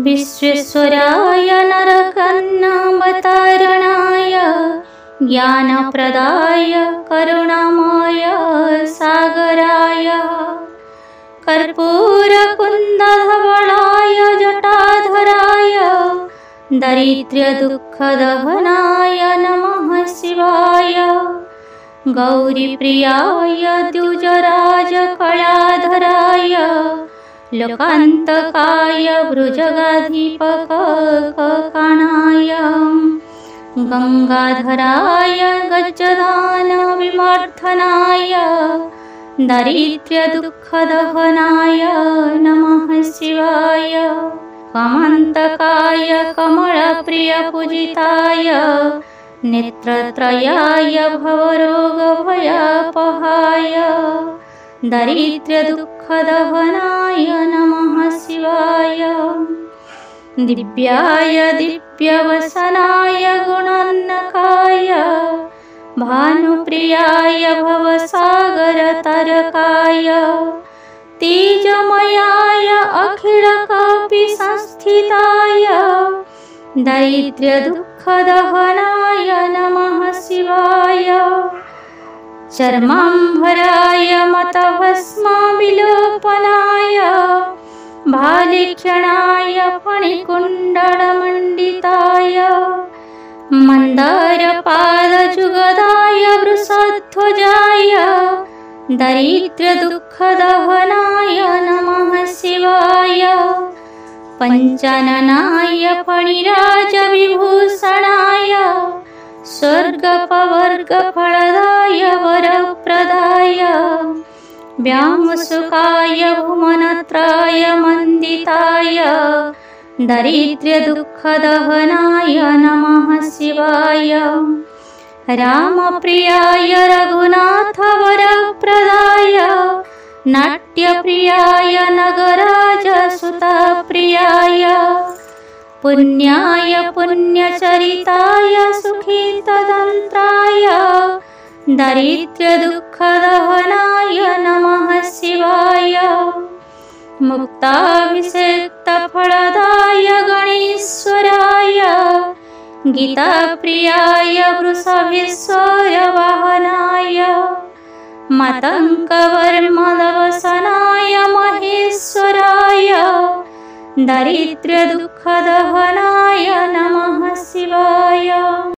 विश्वेश्वराय नरकन्नावतारणाय ज्ञानप्रदाय करुणामय सागराय कर्पूरकुन्दधवलाय जटाधराय दरिद्रदुःखदहनाय नमः शिवाय गौरीप्रियाय द्विजराजकलाधराय लोकान्तकाय भुजगाधिपककाणाय गंगाधराय गजदानविमर्दनाय दरिद्रदुःखदहनाय नमः शिवाय कामन्तकाय कमलप्रियपूजिताय नेत्रत्रयाय भवरोगभयापहाय दरिद्रदुःखदहनाय नमः शिवाय दिव्याय दिव्यवसनाय गुणान्नकाय भानुप्रियाय भवसागरतरकाय तेजमयाय अखिलकपिसंस्थिताय दरिद्रदुःखदहनाय नमः शिवाय चर्माम्बराय मतभस्मविलोपनाय भालेक्षणाय फणिकुण्डलमण्डिताय मन्दारपादजुगदाय वृषध्वजाय दरिद्रदुःखदहनाय नमः शिवाय पञ्चाननाय फणिराजविभूषणाय स्वर्गपवर्गफलदाय वरप्रदाय व्यामसुकाय भुवनत्राय मन्दिताय दरिद्रदुःखदहनाय नमः शिवाय रामप्रियाय रघुनाथवरप्रदाय नाट्यप्रियाय नगराजसुतप्रियाय पुण्याय पुण्यचरिताय सुखितदन्त्राय दरिद्रदुःखदहनाय नमः शिवाय मुक्ताभिषेक्तफलदाय गणेश्वराय गीताप्रियाय वृषभेश्वरवाहनाय मतङ्कवर्मदवसनाय महेश्वराय दरिद्रदुःखदहनाय नमः शिवाय।